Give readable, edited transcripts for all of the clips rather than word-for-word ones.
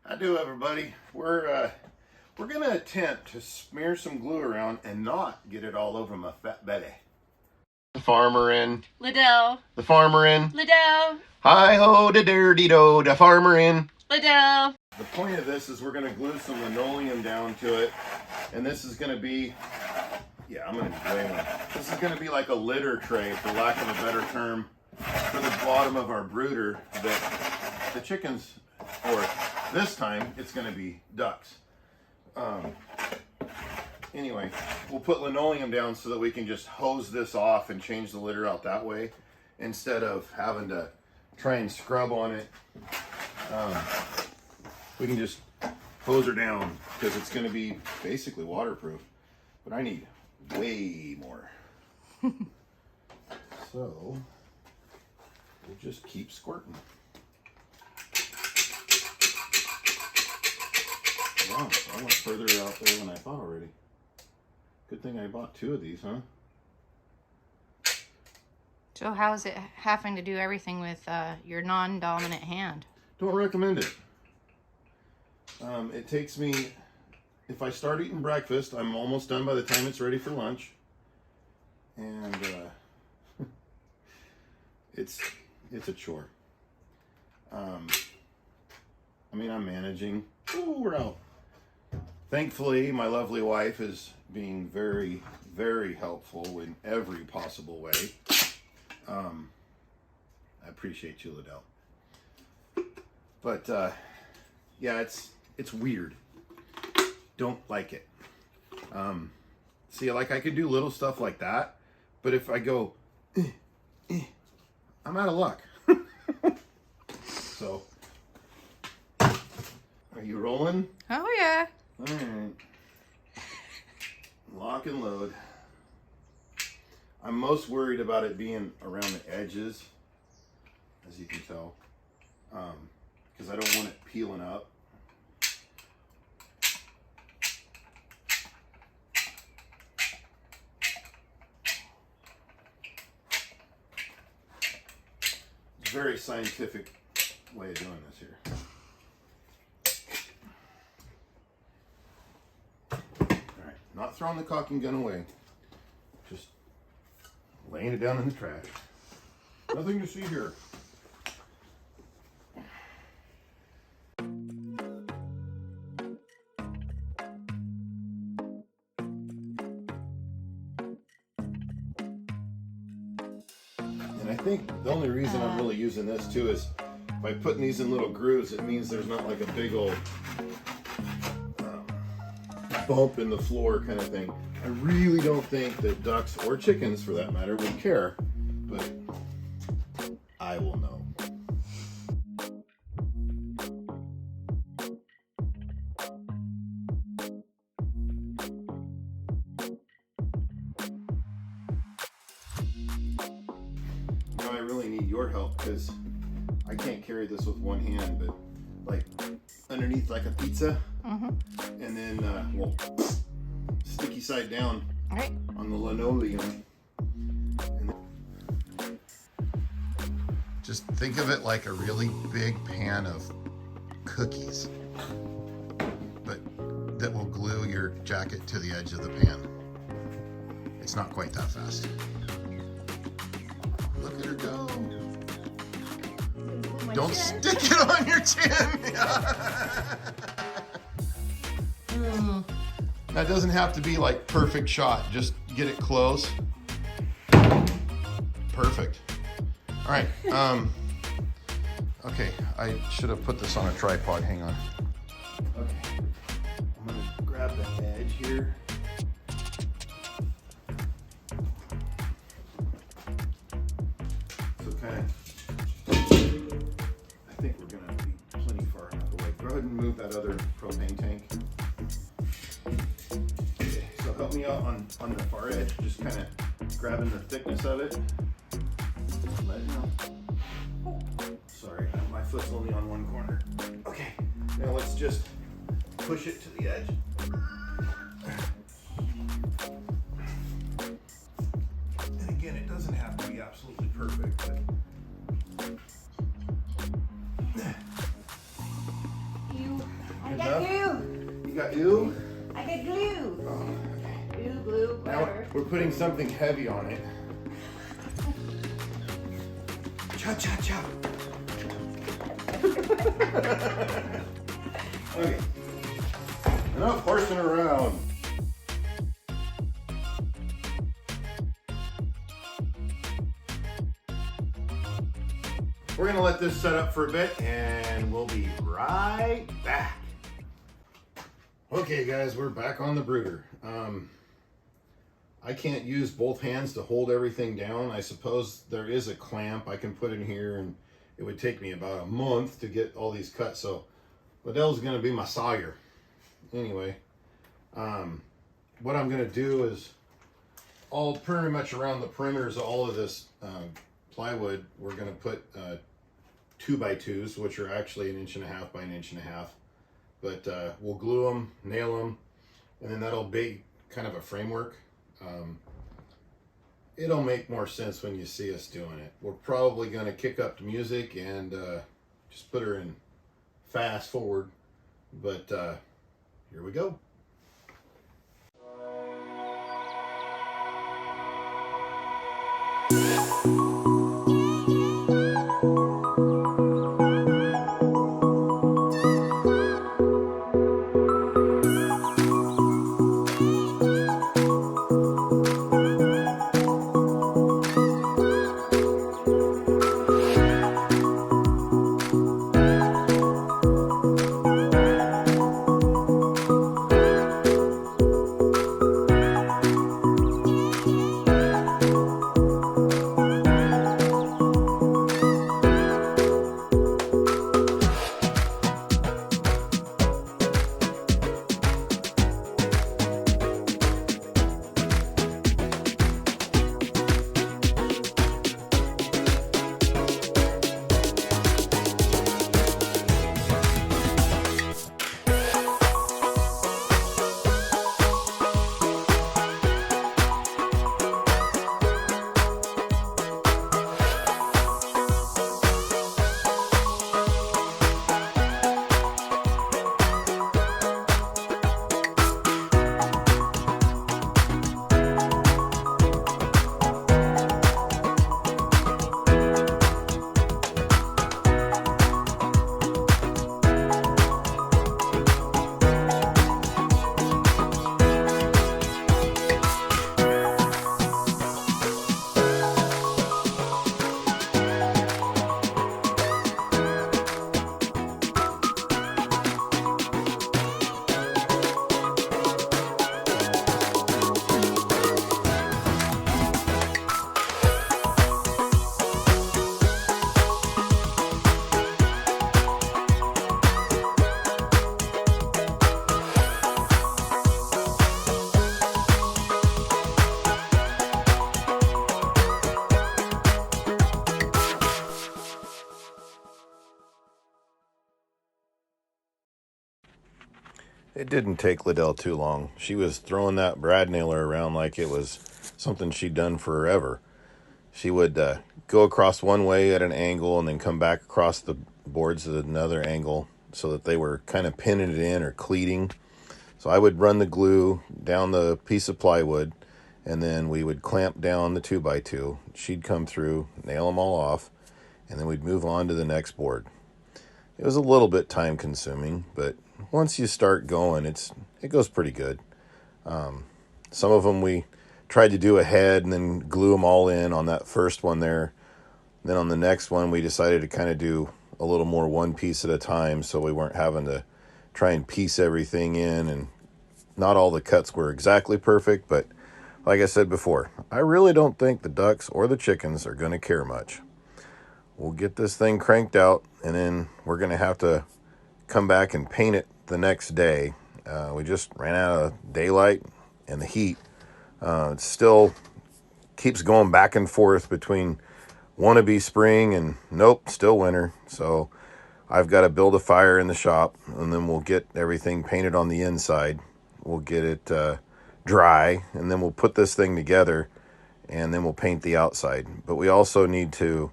How do, everybody? We're gonna attempt to smear some glue around and not get it all over my fat belly. The farmer in. Liddell. The farmer in. Liddell. Hi ho, da dirty do. The farmer in. Liddell. The point of this is we're gonna glue some linoleum down to it, and this is gonna be, yeah, I'm gonna be gluing. This is gonna be like a litter tray, for lack of a better term, for the bottom of our brooder that the chickens, or this time it's going to be ducks. Anyway, we'll put linoleum down so that we can just hose this off and change the litter out that way instead of having to try and scrub on it. We can just hose her down because it's going to be basically waterproof, but I need way more. So we'll just keep squirting. Wow, I went further out there than I thought already. Good thing I bought 2 of these, huh? So how's it having to do everything with your non-dominant hand? Don't recommend it. It takes me, if I start eating breakfast, I'm almost done by the time it's ready for lunch. And it's a chore. I mean, I'm managing. Oh, we're out. Thankfully, my lovely wife is being very, very helpful in every possible way. I appreciate you, Liddell. But yeah, it's weird. Don't like it. See, like I could do little stuff like that, but if I go, I'm out of luck. So, are you rolling? Oh yeah. All right. Lock and load. I'm most worried about it being around the edges, as you can tell, because I don't want it peeling up. It's a very scientific way of doing this here. Not throwing the caulking gun away, just laying it down in the trash. Nothing to see here. And I think the only reason I'm really using this too is by putting these in little grooves, it means there's not like a big old bump in the floor kind of thing. I really don't think that ducks or chickens, for that matter, would care, but I will know. Now I really need your help because I can't carry this with one hand, but like underneath like a pizza. And then, well, sticky side down on the linoleum. And just think of it like a really big pan of cookies, but that will glue your jacket to the edge of the pan. It's not quite that fast. Look at her go. Don't stick it on your chin. That doesn't have to be like perfect shot. Just get it close. Perfect. All right. Okay. I should have put this on a tripod. Hang on. Okay. I'm gonna grab the edge here. So kind of. I think we're gonna be plenty far enough away. Go ahead and move that other propane tank. Help me out on the far edge, just kind of grabbing the thickness of it. Let it know. Sorry, my foot's only on one corner. Okay, now let's just push it to the edge. And again, it doesn't have to be absolutely perfect, but I got glue. You got glue? I got glue. Oh, okay. Glue, Now whatever. we're putting something heavy on it. Cha cha cha. Okay. Enough horsing around. We're gonna let this set up for a bit and we'll be right back. Okay guys, we're back on the brooder. I can't use both hands to hold everything down. I suppose there is a clamp I can put in here, and it would take me about a month to get all these cut. So Liddell's gonna be my sawyer. Anyway, what I'm gonna do is all pretty much around the perimeters of all of this plywood, we're gonna put 2x2s, which are actually 1.5 by 1.5 inches. But we'll glue them, nail them, and then that'll be kind of a framework. It'll make more sense when you see us doing it. We're probably going to kick up the music and just put her in fast forward. But here we go. It didn't take Liddell too long. She was throwing that brad nailer around like it was something she'd done forever. She would go across one way at an angle and then come back across the boards at another angle so that they were kind of pinning it in or cleating. So I would run the glue down the piece of plywood, and then we would clamp down the 2x2. She'd come through, nail them all off, and then we'd move on to the next board. It was a little bit time consuming, but once you start going, it goes pretty good. Some of them we tried to do ahead and then glue them all in on that first one there. Then on the next one, we decided to kind of do a little more one piece at a time, so we weren't having to try and piece everything in, and not all the cuts were exactly perfect, but like I said before, I really don't think the ducks or the chickens are going to care much. We'll get this thing cranked out, and then we're going to have to come back and paint it the next day. We just ran out of daylight and the heat. It still keeps going back and forth between wannabe spring and nope, still winter. So I've got to build a fire in the shop, and then we'll get everything painted on the inside. We'll get it dry, and then we'll put this thing together, and then we'll paint the outside. But we also need to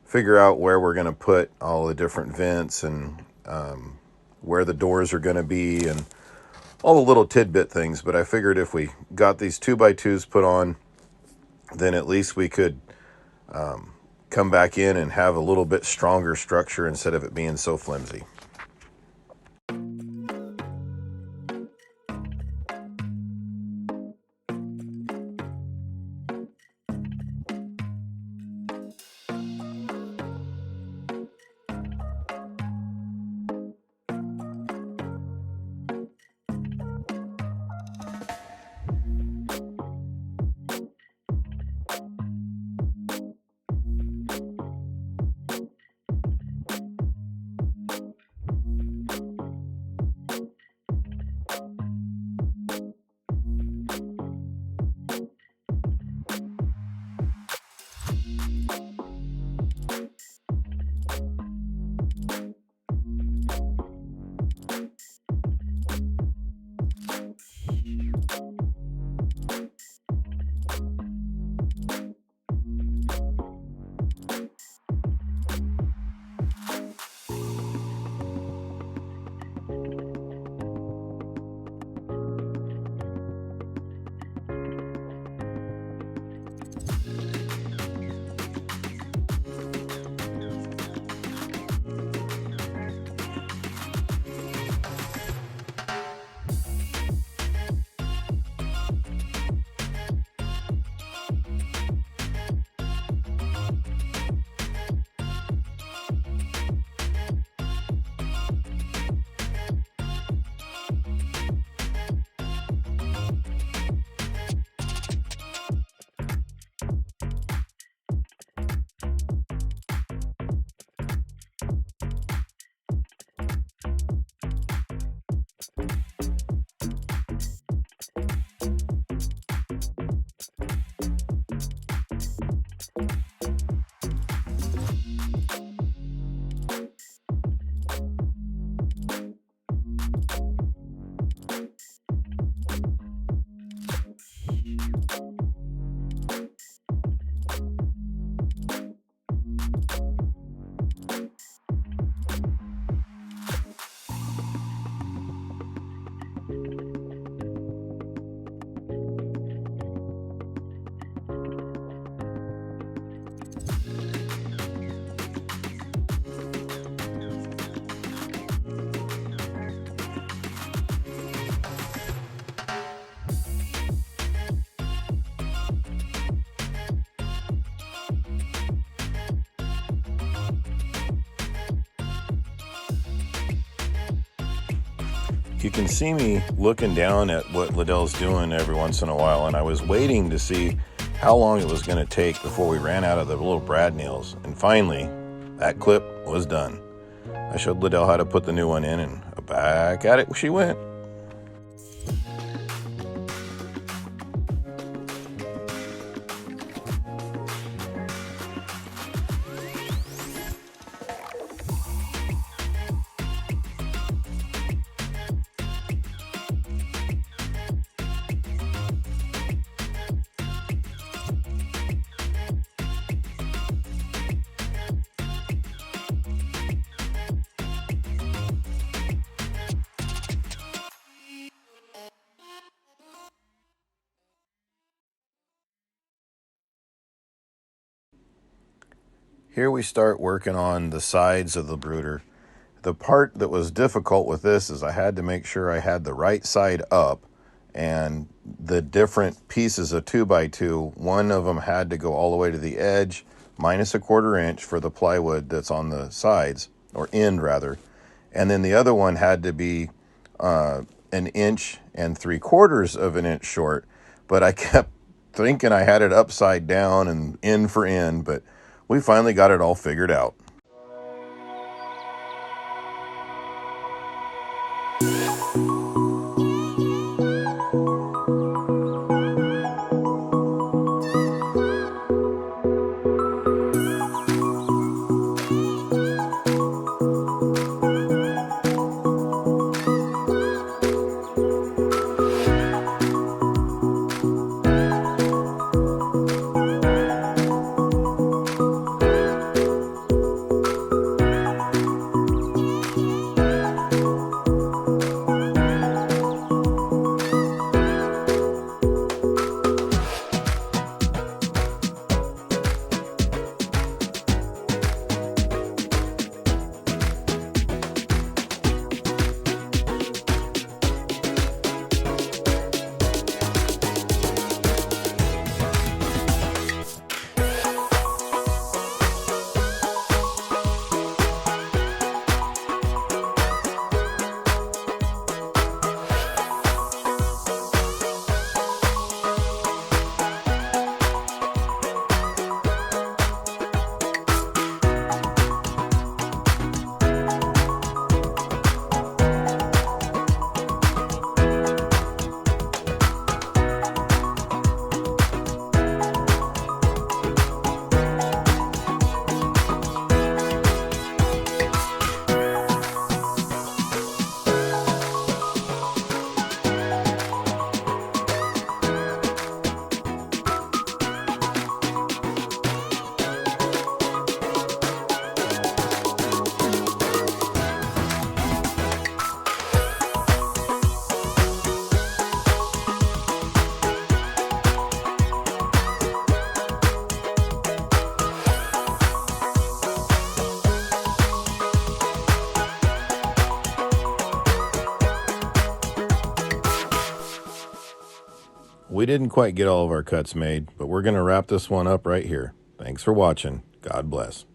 figure out where we're going to put all the different vents and where the doors are going to be, and all the little tidbit things. But I figured if we got these 2x2s put on, then at least we could come back in and have a little bit stronger structure instead of it being so flimsy. You can see me looking down at what Liddell's doing every once in a while, and I was waiting to see how long it was going to take before we ran out of the little brad nails. And finally, that clip was done. I showed Liddell how to put the new one in, and back at it she went. Here we start working on the sides of the brooder. The part that was difficult with this is I had to make sure I had the right side up, and the different pieces of 2x2, one of them had to go all the way to the edge, minus a 1/4 inch for the plywood that's on the sides, or end rather, and then the other one had to be 1 inch and 3/4 of an inch short, but I kept thinking I had it upside down and end for end, but we finally got it all figured out. we didn't quite get all of our cuts made, but we're going to wrap this one up right here. Thanks for watching. God bless.